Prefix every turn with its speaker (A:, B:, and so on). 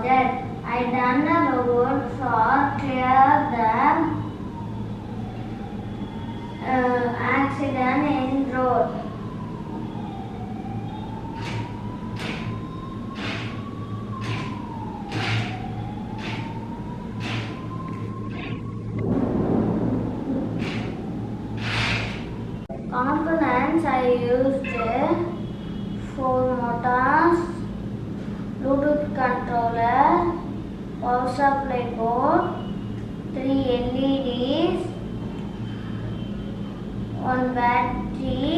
A: project. I done the robot for clear the accident in road. Components I used 4 motors, Bluetooth controller, power supply board, 3 LEDs, 1 battery,